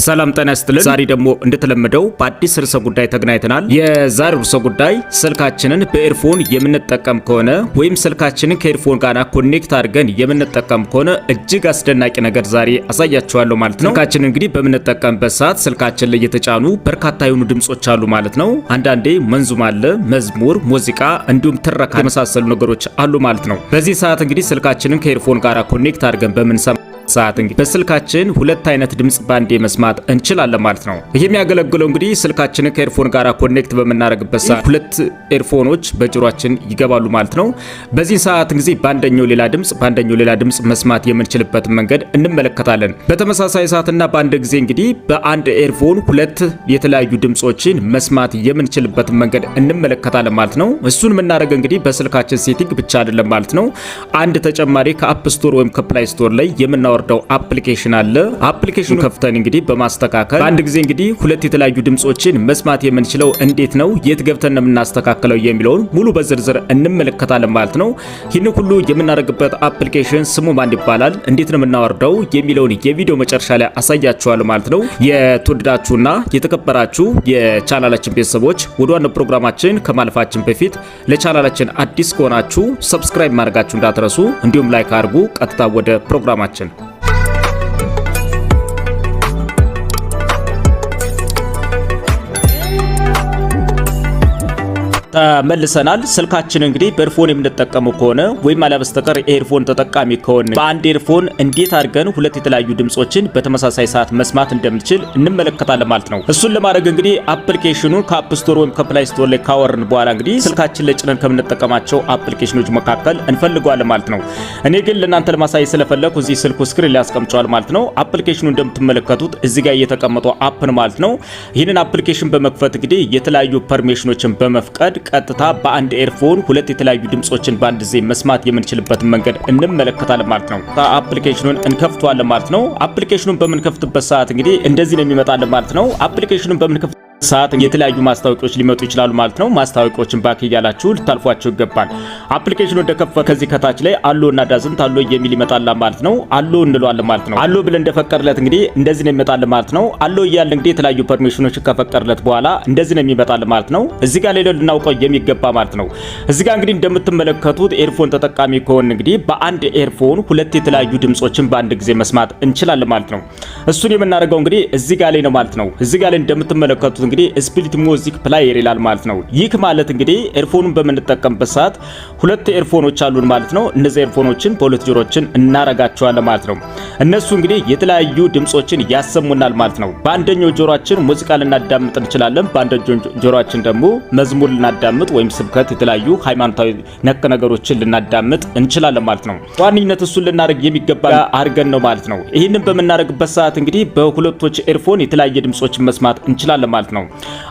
ሰላም ጤና ይስጥልን። ዛሬ ደግሞ እንደተለመደው በአዲስ ርዕሰ ጉዳይ ተገናኝተናል። የዛሬው ርዕሰ ጉዳይ ስልካችንን በኤርፎን የምንጠቀም ከሆነ ወይም ስልካችንን ከኤርፎን ጋር ኮኔክት አድርገን የምንጠቀም ከሆነ እጅግ አስደናቂ ነገር ዛሬ አሳያችኋለሁ ማለት ነው። ስልካችንን እንግዲህ በምንጠቀምበት ሰዓት ስልካችን ላይ የተጫኑ በርካታ የሆኑ ድምጾች አሉ ማለት ነው። አንዳንዴ መንዙም አለ፣ መዝሙር፣ ሙዚቃ እንዲሁም ትረካ የመሳሰሉ ነገሮች አሉ ማለት ነው። በዚህ ሰዓት እንግዲህ ስልካችንን ከኤርፎን ጋር ኮኔክት አድርገን በምንሰማ ሰዓት እንግዲህ በስልካችን ሁለት አይነት ድምጽ ባንዴ መስማት እንችላለን ማለት ነው። ይሄ የሚያገለግለው እንግዲህ ስልካችንን ከኤርፎን ጋር ኮኔክት በመናረግበት ሰዓት ሁለት ኤርፎኖች በጆሮአችን ይገባሉ ማለት ነው። በዚህ ሰዓት እንግዲህ ባንደኛው ሌላ ድምጽ መስማት የምንችልበት መንገድ እንመለከታለን። በተመሳሳይ ሰዓትና በአንድ ጊዜ እንግዲህ በአንድ ኤርፎን ሁለት የተለያዩ ድምጾችን መስማት የምንችልበት መንገድ እንመለከታለን ማለት ነው። እሱን የምናደርገው እንግዲህ በስልካችን ሴቲንግ ብቻ አይደለም ማለት ነው። አንድ ተጨማሪ ከአፕ ስቶር ወይም ከፕላይ ስቶር ላይ የምናወርደው አፕሊኬሽን አለ። አፕሊኬሽኑ ከፍተን እንግዲህ በማስተካከል በአንድ ጊዜ እንግዲህ ሁለት የተለያዩ ድምጾችን መስማት የምንችለው እንዴት ነው፣ የት ገብተን ነው የምናስተካክለው የሚለውን ሙሉ በዝርዝር እንመለከታለን ማለት ነው። ይህን ሁሉ የምናደርግበት አፕሊኬሽን ስሙ ማን ይባላል፣ እንዴት ነው የምናወርደው የሚለውን የቪዲዮ መጨረሻ ላይ አሳያችኋለሁ ማለት ነው። የተወደዳችሁና የተከበራችሁ የቻናላችን ቤተሰቦች ወደ ዋናው ፕሮግራማችን ከማለፋችን በፊት ለቻናላችን አዲስ ከሆናችሁ ሰብስክራይብ ማድረጋችሁ እንዳትረሱ፣ እንዲሁም ላይክ አድርጉ። ቀጥታ ወደ ፕሮግራማችን ተመልሰናል። ስልካችን እንግዲህ በኤርፎን የምንጠቀመው ከሆነ ወይም አለበስተቀር ኤርፎን ተጠቃሚ ከሆነ በአንድ ኤርፎን እንዴት አድርገን ሁለት የተለያዩ ድምጾችን በተመሳሳይ ሰዓት መስማት እንደምንችል እንመለከታለን ማለት ነው። እሱን ለማድረግ እንግዲህ አፕሊኬሽኑን ከአፕ ስቶር ወይም ከፕላይ ስቶር ላይ ካወርን በኋላ እንግዲህ ስልካችን ላይ ጭነን ከምንጠቀማቸው አፕሊኬሽኖች መካከል እንፈልገዋለን ማለት ነው። እኔ ግን ለእናንተ ለማሳየት ስለፈለኩ እዚህ ስልኩ ስክሪን ላይ አስቀምጫለሁ ማለት ነው። አፕሊኬሽኑ እንደምትመለከቱት እዚህ ጋር እየተቀመጠው አፕ ነው ማለት ነው። ይህንን አፕሊኬሽን በመክፈት እንግዲህ የተለያዩ ፐርሚሽኖችን በመፍቀድ ቀጥታ በአንድ ኤርፎን ሁለት የተለያዩ ድምጾችን በአንድ ጊዜ መስማት የምንችልበትን መንገድ እንመለከታለን ማለት ነው። አፕሊኬሽኑን እንከፍተዋለን ማለት ነው። አፕሊኬሽኑን በምንከፍትበት ሰዓት እንግዲህ እንደዚህ ነው የሚመጣልን ማለት ነው። አፕሊኬሽኑን በምንከፍት ሰዓት የተለያዩ ማስታወቂያዎች ሊመጡ ይችላሉ ማለት ነው። ማስታወቂያዎችን ባክ እያላችሁ ልታልፏቸው ይገባል። አፕሊኬሽኑ እንደከፈተ ከዚህ ከታች ላይ አሎ እና ዳዝንት አሎ የሚል ይመጣል ማለት ነው። አሎ እንለዋለን ማለት ነው። አሎ ብለን እንደፈቀድለት እንግዲህ እንደዚህ ነው የሚመጣል ማለት ነው። አሎ እያልን እንግዲህ የተለያዩ ፐርሚሽኖችን ከፈቀድለት በኋላ እንደዚህ ነው የሚመጣል ማለት ነው። እዚህ ጋር ሌላ ልናውቀው የሚገባ ማለት ነው። እዚህ ጋር እንግዲህ እንደምትመለከቱት ኤርፎን ተጠቃሚ ከሆነ እንግዲህ በአንድ ኤርፎን ሁለት የተለያዩ ድምጾችን በአንድ ጊዜ መስማት እንችላለን ማለት ነው። እሱን የምናደርገው እንግዲህ እዚህ ጋር ላይ ነው ማለት ነው። እዚህ ጋር ላይ እንደምትመለከቱት እንግዲህ ስፕሊት ሙዚክ ፕሌየር ይላል ማለት ነው። ይህ ማለት እንግዲህ ኤርፎኑን በመንጠቀምበት ሰዓት ሁለት ኤርፎኖች አሉን ማለት ነው። እነዚህ ኤርፎኖችን በሁለት ጆሮችን እናረጋቸዋለን ማለት ነው። እነሱ እንግዲህ የተለያዩ ድምጾችን ያሰሙናል ማለት ነው። በአንደኛው ጆሮአችን ሙዚቃ ልናዳምጥ እንችላለን፣ በአንደኛው ጆሮአችን ደግሞ መዝሙር ልናዳምጥ ወይም ስብከት፣ የተለያዩ ሃይማኖታዊ ነክ ነገሮችን ልናዳምጥ እንችላለን ማለት ነው። ዋንኛነት እሱን ልናደርግ የሚገባ አድርገን ነው ማለት ነው። ይህንን በመናደርግበት ሰዓት እንግዲህ በሁለቶች ኤርፎን የተለያየ ድምጾችን መስማት እንችላለን ማለት ነው።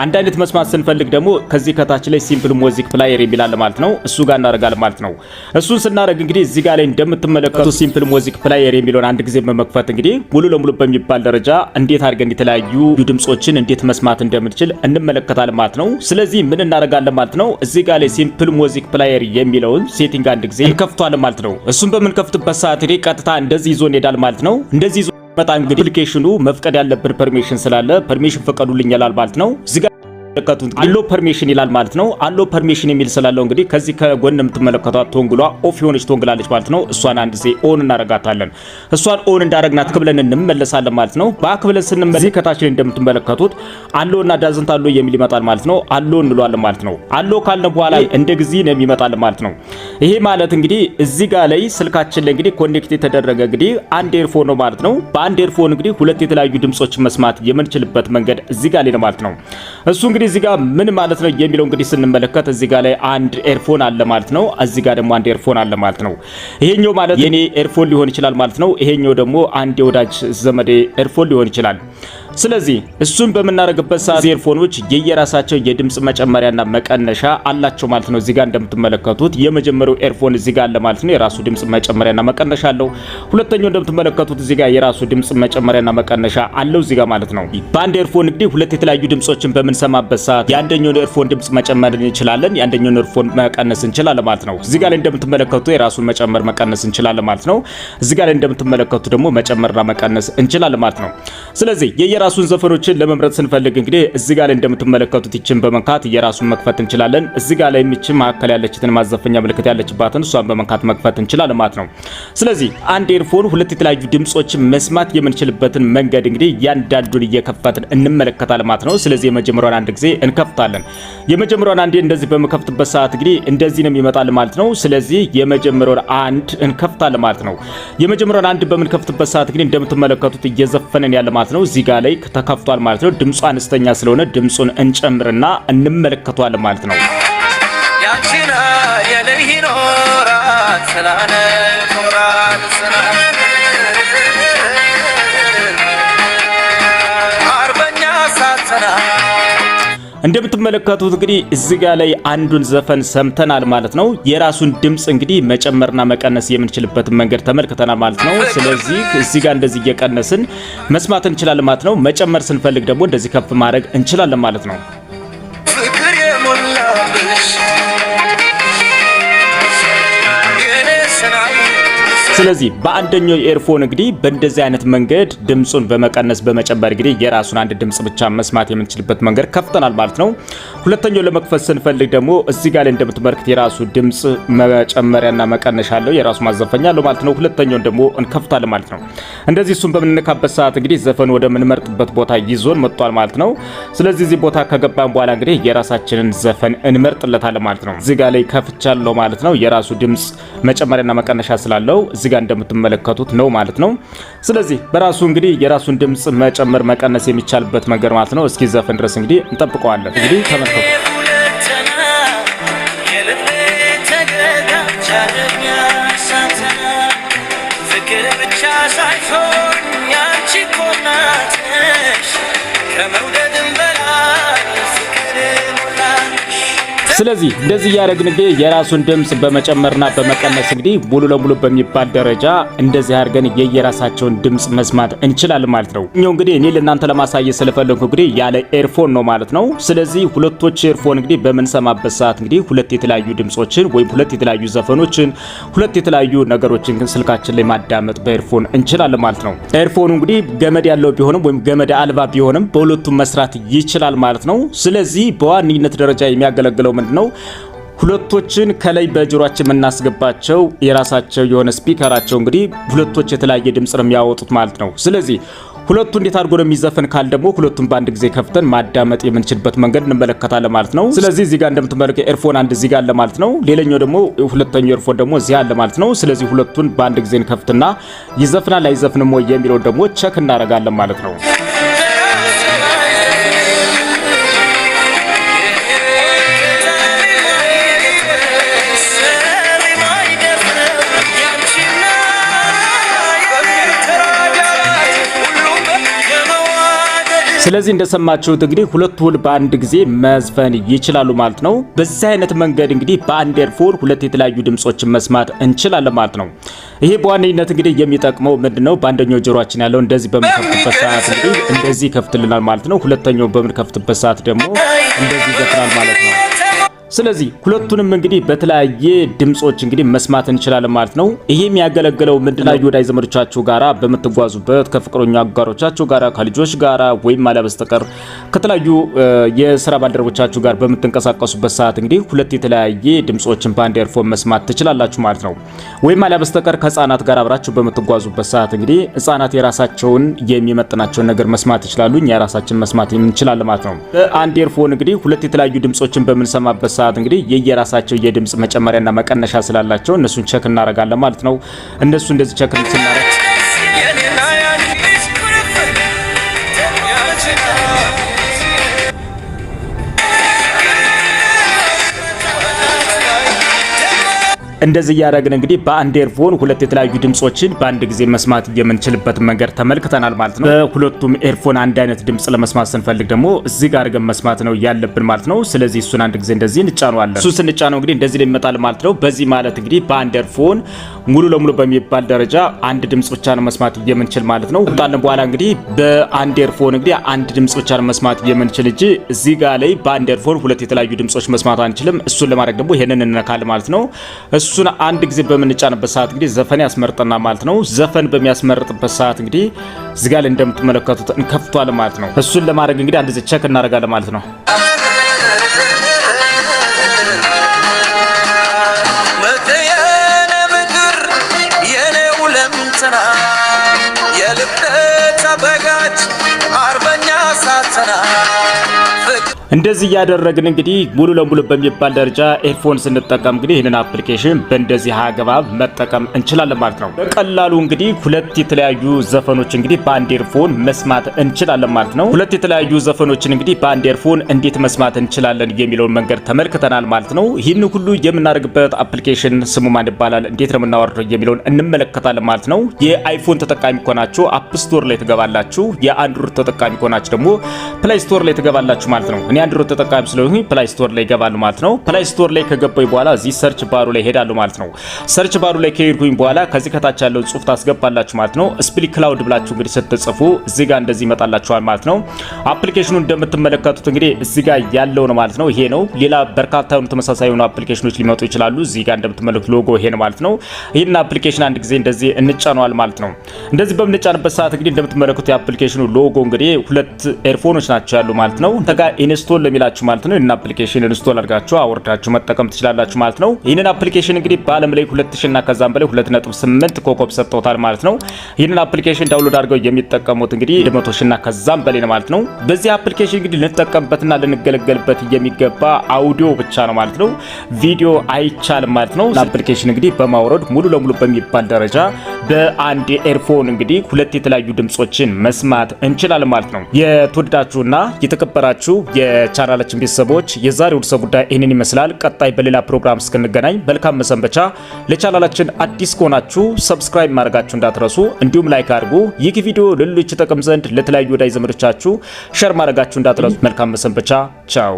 አንድ አይነት መስማት ስንፈልግ ደግሞ ከዚህ ከታች ላይ ሲምፕል ሙዚክ ፕሌየር የሚላል ማለት ነው። እሱ ጋር እናደርጋለን ማለት ነው። እሱን ስናደርግ እንግዲህ እዚህ ጋር ላይ እንደምትመለከቱት ሲምፕል ሙዚክ ፕሌየር የሚለውን አንድ ጊዜ በመክፈት እንግዲህ ሙሉ ለሙሉ በሚባል ደረጃ እንዴት አድርገን የተለያዩ ድምጾችን እንዴት መስማት እንደምንችል እንመለከታለን ማለት ነው። ስለዚህ ምን እናደርጋለን ማለት ነው። እዚህ ጋር ላይ ሲምፕል ሙዚክ ፕሌየር የሚለውን ሴቲንግ አንድ ጊዜ እንከፍቷለን ማለት ነው። እሱን በምንከፍትበት ሰዓት እንግዲህ ቀጥታ እንደዚህ ይዞን ይሄዳል ማለት ነው። እንደዚህ መጣ እንግዲህ አፕሊኬሽኑ መፍቀድ ያለበት ፐርሚሽን ስላለ ፐርሚሽን ፈቀዱልኝ ይላል ማለት ነው። እዚህ ጋር አሎ ፐርሚሽን ይላል ማለት ነው። አሎ ፐርሚሽን የሚል ስላለው እንግዲህ ከዚህ ከጎን የምትመለከቷት ቶንግሏ ኦፍ የሆነች ቶንግላለች ማለት ነው። እሷን አንድ ጊዜ ኦን እናረጋታለን። እሷን ኦን እንዳረግናት ክብለን እንመለሳለን ማለት ነው። ባክብለን ስንመለስ ከታች ላይ እንደምትመለከቱት አሎ እና ዳዝንት አሎ የሚል ይመጣል ማለት ነው። አሎ እንለዋለን ማለት ነው። አሎ ካልነ በኋላ እንደ ጊዜ ነው የሚመጣል ማለት ነው። ይሄ ማለት እንግዲህ እዚህ ጋር ላይ ስልካችን ላይ እንግዲህ ኮኔክት የተደረገ እንግዲህ አንድ ኤርፎን ነው ማለት ነው። በአንድ ኤርፎን እንግዲህ ሁለት የተለያዩ ድምጾችን መስማት የምንችልበት መንገድ እዚህ ጋር ላይ ነው ማለት ነው። እሱ እንግዲህ እዚህ ጋር ምን ማለት ነው የሚለው እንግዲህ ስንመለከት እዚህ ጋር ላይ አንድ ኤርፎን አለ ማለት ነው። እዚህ ጋር ደግሞ አንድ ኤርፎን አለ ማለት ነው። ይሄኛው ማለት የኔ ኤርፎን ሊሆን ይችላል ማለት ነው። ይሄኛው ደግሞ አንድ የወዳጅ ዘመዴ ኤርፎን ሊሆን ይችላል። ስለዚህ እሱን በመናረግበት ሰዓት ኤርፎኖች የየራሳቸው የድምጽ መጨመሪያና መቀነሻ አላቸው ማለት ነው። እዚህ ጋር እንደምትመለከቱት የመጀመሪያው ኤርፎን እዚህ ጋር አለ ማለት ነው። የራሱ ድምጽ መጨመሪያና መቀነሻ አለው። ሁለተኛው እንደምትመለከቱት እዚህ ጋር የራሱ ድምጽ መጨመሪያና መቀነሻ አለው እዚህ ጋር ማለት ነው። በአንድ ኤርፎን እንግዲህ ሁለት የተለያዩ ድምጾችን በምንሰማበት ሰዓት የአንደኛውን ኤርፎን ድምጽ መጨመር እንችላለን፣ የአንደኛውን ኤርፎን መቀነስ እንችላለን ማለት ነው። እዚህ ጋር ላይ እንደምትመለከቱት የራሱን መጨመር መቀነስ እንችላለን ማለት ነው። እዚህ ጋር ላይ እንደምትመለከቱት ደግሞ መጨመርና መቀነስ እንችላለን ማለት ነው። ስለዚህ የራሱን ዘፈኖችን ለመምረጥ ስንፈልግ እንግዲህ እዚህ ጋር ላይ እንደምትመለከቱት ይችን በመንካት የራሱን መክፈት እንችላለን። እዚህ ጋር ላይ ምች ማከለ ያለችትን ማዘፈኛ ምልክት ያለችባትን እሷን በመንካት መክፈት እንችላለን ማለት ነው። ስለዚህ አንድ ኤርፎን ሁለት የተለያዩ ድምጾችን መስማት የምንችልበትን መንገድ እንግዲህ ያንዳንዱን እየከፈትን እንመለከታለን ማለት ነው። ስለዚህ የመጀመሪያውን አንድ ጊዜ እንከፍታለን። የመጀመሪያውን አንዴ እንደዚህ በመከፍትበት ሰዓት እንግዲህ እንደዚህ ነው ይመጣል ማለት ነው። ስለዚህ የመጀመሪያውን አንድ እንከፍታለን ማለት ነው። የመጀመሪያውን አንድ በምንከፍትበት ሰዓት እንግዲህ እንደምትመለከቱት እየዘፈነን ያለ ማለት ነው። እዚህ ጋር ላይ ተከፍቷል ማለት ነው። ድምጹ አነስተኛ ስለሆነ ድምጹን እንጨምርና እንመለከቷለን ማለት ነው። ያቺና የለሂኖራት ሰላነ ቁርአን ሰላም አርበኛ ሳተና እንደምትመለከቱት እንግዲህ እዚህ ጋር ላይ አንዱን ዘፈን ሰምተናል ማለት ነው። የራሱን ድምጽ እንግዲህ መጨመርና መቀነስ የምንችልበትን መንገድ ተመልክተናል ማለት ነው። ስለዚህ እዚህ ጋር እንደዚህ እየቀነስን መስማት እንችላለን ማለት ነው። መጨመር ስንፈልግ ደግሞ እንደዚህ ከፍ ማድረግ እንችላለን ማለት ነው። ስለዚህ በአንደኛው ኤርፎን እንግዲህ በእንደዚህ አይነት መንገድ ድምጹን በመቀነስ በመጨመር እንግዲህ የራሱን አንድ ድምጽ ብቻ መስማት የምንችልበት መንገድ ከፍተናል ማለት ነው። ሁለተኛው ለመክፈት ስንፈልግ ደግሞ እዚህ ጋር ላይ እንደምትመለከቱት የራሱ ድምጽ መጨመሪያና መቀነሻ አለው፣ የራሱ ማዘፈኛ አለው ማለት ነው። ሁለተኛውን ደግሞ እንከፍታለን ማለት ነው። እንደዚህ እሱን በምንነካበት ሰዓት እንግዲህ ዘፈን ወደ ምንመርጥበት ቦታ ይዞን መጥቷል ማለት ነው። ስለዚህ እዚህ ቦታ ከገባን በኋላ እንግዲህ የራሳችንን ዘፈን እንመርጥለታለን ማለት ነው። እዚህ ጋር ላይ ከፍቻለሁ ማለት ነው። የራሱ ድምጽ መጨመሪያና መቀነሻ ስላለው እዚህ ጋር እንደምትመለከቱት ነው ማለት ነው። ስለዚህ በራሱ እንግዲህ የራሱን ድምጽ መጨመር መቀነስ የሚቻልበት መንገድ ማለት ነው። እስኪ ዘፈን ድረስ እንግዲህ እንጠብቀዋለን። እንግዲህ ተመልከቱ። ስለዚህ እንደዚህ ያደረግን እንግዲህ የራሱን ድምጽ በመጨመርና በመቀነስ እንግዲህ ሙሉ ለሙሉ በሚባል ደረጃ እንደዚህ አድርገን የየራሳቸውን ድምጽ መስማት እንችላለን ማለት ነው። እኛው እንግዲህ እኔ ለእናንተ ለማሳየት ስለፈለኩ እንግዲህ ያለ ኤርፎን ነው ማለት ነው። ስለዚህ ሁለቶች ኤርፎን እንግዲህ በምንሰማበት ሰዓት እንግዲህ ሁለት የተለያዩ ድምጾችን ወይም ሁለት የተለያዩ ዘፈኖችን ሁለት የተለያዩ ነገሮችን ግን ስልካችን ላይ ማዳመጥ በኤርፎን እንችላለን ማለት ነው። ኤርፎኑ እንግዲህ ገመድ ያለው ቢሆንም ወይም ገመድ አልባ ቢሆንም በሁለቱም መስራት ይችላል ማለት ነው። ስለዚህ በዋነኝነት ደረጃ የሚያገለግለው ነው ሁለቶችን ከላይ በጆሮአችን የምናስገባቸው የራሳቸው የሆነ ስፒከራቸው እንግዲህ ሁለቶች የተለያየ ድምጽ ነው የሚያወጡት ማለት ነው። ስለዚህ ሁለቱ እንዴት አድርጎ ነው የሚዘፈን ካል ደግሞ ሁለቱን በአንድ ጊዜ ከፍተን ማዳመጥ የምንችልበት መንገድ እንመለከታለን ማለት ነው። ስለዚህ እዚህ ጋር እንደምትመለከቱ ኤርፎን አንድ እዚህ ጋር አለ ማለት ነው። ሌላኛው ደግሞ ሁለተኛው ኤርፎን ደግሞ እዚህ አለ ማለት ነው። ስለዚህ ሁለቱን በአንድ ጊዜ እንከፍትና ይዘፍናል አይዘፍንም ወይ የሚለው ደግሞ ቼክ እናደርጋለን ማለት ነው። ስለዚህ እንደሰማችሁት እንግዲህ ሁለቱን በአንድ ጊዜ መዝፈን ይችላሉ ማለት ነው። በዚህ አይነት መንገድ እንግዲህ በአንድ ኤርፎን ሁለት የተለያዩ ድምጾችን መስማት እንችላለን ማለት ነው። ይሄ በዋነኝነት እንግዲህ የሚጠቅመው ምንድነው? በአንደኛው ጆሮአችን ያለው እንደዚህ በምንከፍትበት ሰዓት እንግዲህ እንደዚህ ይከፍትልናል ማለት ነው። ሁለተኛው በምንከፍትበት ሰዓት ደግሞ እንደዚህ ይዘፍናል ማለት ነው። ስለዚህ ሁለቱንም እንግዲህ በተለያየ ድምጾች እንግዲህ መስማት እንችላለን ማለት ነው። ይሄ የሚያገለግለው ምንድነው? ወዳጅ ዘመዶቻችሁ ጋራ በምትጓዙበት ከፍቅረኛ አጋሮቻችሁ ጋራ ከልጆች ጋራ ወይም አለበስተቀር ከተለያዩ የሥራ ባልደረቦቻችሁ ጋር በምትንቀሳቀሱበት ሰዓት እንግዲህ ሁለት የተለያየ ድምጾችን በአንድ ኤርፎን መስማት ትችላላችሁ ማለት ነው። ወይም አለበስተቀር ከህፃናት ጋር አብራችሁ በምትጓዙበት ሰዓት እንግዲህ ህፃናት የራሳቸውን የሚመጥናቸውን ነገር መስማት ይችላሉ፣ እኛ የራሳችን መስማት እንችላለን ማለት ነው። በአንድ ኤርፎን እንግዲህ ሁለት የተለያዩ ድምጾችን በምንሰማበት ሰዓት እንግዲህ የየራሳቸው የድምጽ መጨመሪያና መቀነሻ ስላላቸው እነሱን ቼክ እናደርጋለን ማለት ነው። እነሱ እንደዚህ ቼክ ስናደርግ እንደዚህ ያደረግን እንግዲህ በአንድ ኤርፎን ሁለት የተለያዩ ድምጾችን በአንድ ጊዜ መስማት የምንችልበት መንገድ ተመልክተናል ማለት ነው። በሁለቱም ኤርፎን አንድ አይነት ድምጽ ለመስማት ስንፈልግ ደግሞ እዚህ ጋር አድርገን መስማት ነው ያለብን ማለት ነው። ስለዚህ እሱን አንድ ጊዜ እንደዚህ እንጫነዋለን። እሱ ስንጫነው እንግዲህ እንደዚህ ይመጣል ማለት ነው። በዚህ ማለት እንግዲህ በአንድ ኤርፎን ሙሉ ለሙሉ በሚባል ደረጃ አንድ ድምጽ ብቻ ነው መስማት የምንችል ማለት ነው። ከጣልን በኋላ እንግዲህ በአንድ ኤርፎን እንግዲህ አንድ ድምጽ ብቻ ነው መስማት የምንችል እንጂ እዚህ ጋር ላይ በአንድ ኤርፎን ሁለት የተለያዩ ድምጾች መስማት አንችልም። እሱን ለማድረግ ደግሞ ይሄንን እንነካል ማለት ነው። እሱ እሱን አንድ ጊዜ በምንጫንበት ሰዓት እንግዲህ ዘፈን ያስመርጠና ማለት ነው። ዘፈን በሚያስመርጥበት ሰዓት እንግዲህ እዚህ ጋር እንደምትመለከቱት እንከፍቷለን ማለት ነው። እሱን ለማድረግ እንግዲህ አንድ ጊዜ ቼክ እናደርጋለን ማለት ነው። እንደዚህ ያደረግን እንግዲህ ሙሉ ለሙሉ በሚባል ደረጃ ኤርፎን ስንጠቀም እንግዲህ ይህንን አፕሊኬሽን በእንደዚህ አገባብ መጠቀም እንችላለን ማለት ነው። በቀላሉ እንግዲህ ሁለት የተለያዩ ዘፈኖች እንግዲህ በአንድ ኤርፎን መስማት እንችላለን ማለት ነው። ሁለት የተለያዩ ዘፈኖችን እንግዲህ በአንድ ኤርፎን እንዴት መስማት እንችላለን የሚለውን መንገድ ተመልክተናል ማለት ነው። ይህን ሁሉ የምናደርግበት አፕሊኬሽን ስሙ ማን ይባላል፣ እንዴት ነው የምናወርደው የሚለውን እንመለከታለን ማለት ነው። የአይፎን ተጠቃሚ ከሆናችሁ አፕ ስቶር ላይ ትገባላችሁ። የአንድሮይድ ተጠቃሚ ከሆናችሁ ደግሞ ፕሌይ ስቶር ላይ ትገባላችሁ ማለት ነው። እኔ አንድሮይድ ተጠቃሚ ስለሆንኩኝ ፕሌይ ስቶር ላይ ይገባሉ ማለት ነው። ፕሌይ ስቶር ላይ ከገባኝ በኋላ እዚህ ሰርች ባሩ ላይ ሄዳሉ ማለት ነው። ሰርች ባሩ ላይ ከሄድኩኝ በኋላ ከዚህ ከታች ያለውን ጽሁፍ ታስገባላችሁ ማለት ነው። ስፕሊት ክላውድ ብላችሁ እንግዲህ ስትጽፉ እዚህ ጋር እንደዚህ ይመጣላችኋል ማለት ነው። አፕሊኬሽኑ እንደምትመለከቱት እንግዲህ እዚህ ጋር ያለው ነው ማለት ነው። ይሄ ነው። ሌላ በርካታ የሆኑ ተመሳሳይ የሆኑ አፕሊኬሽኖች ሊመጡ ይችላሉ። እዚህ ጋር እንደምትመለከቱት ሎጎ ይሄ ነው ማለት ነው። ይሄን አፕሊኬሽን አንድ ጊዜ እንደዚህ እንጫነዋል ማለት ነው። እንደዚህ በምንጫንበት ሰዓት እንግዲህ እንደምትመለከቱት የአፕሊኬሽኑ ሎጎ እንግዲህ ሁለት ኤርፎኖች ናቸው ያሉ ማለት ነው። ተጋ ኢንስቶል ለሚላችሁ ማለት ነው። ይሄን አፕሊኬሽን ኢንስቶል አድርጋችሁ አወርዳችሁ መጠቀም ትችላላችሁ ማለት ነው። ይሄንን አፕሊኬሽን እንግዲህ በዓለም ላይ 2000 እና ከዛም በላይ 2.8 ኮከብ ሰጥተውታል ማለት ነው። ይሄንን አፕሊኬሽን ዳውንሎድ አድርገው የሚጠቀሙት እንግዲህ 100 እና ከዛም በላይ ነው ማለት ነው። በዚህ አፕሊኬሽን እንግዲህ ልንጠቀምበትና ልንገለገልበት የሚገባ አውዲዮ ብቻ ነው ማለት ነው። ቪዲዮ አይቻልም ማለት ነው። አፕሊኬሽን እንግዲህ በማውረድ ሙሉ ለሙሉ በሚባል ደረጃ በአንድ ኤርፎን እንግዲህ ሁለት የተለያዩ ድምጾችን መስማት እንችላለን ማለት ነው። የተወደዳችሁና የተከበራችሁ የቻናላችን ቤተሰቦች የዛሬው ርዕሰ ጉዳይ ይህንን ይመስላል። ቀጣይ በሌላ ፕሮግራም እስክንገናኝ መልካም መሰንበቻ። ለቻናላችን አዲስ ከሆናችሁ ሰብስክራይብ ማድረጋችሁ እንዳትረሱ፣ እንዲሁም ላይክ አድርጉ። ይህ ቪዲዮ ለሌሎች ይጠቅም ዘንድ ለተለያዩ ወዳጅ ዘመዶቻችሁ ሼር ማድረጋችሁ እንዳትረሱ። መልካም መሰንበቻ። ቻው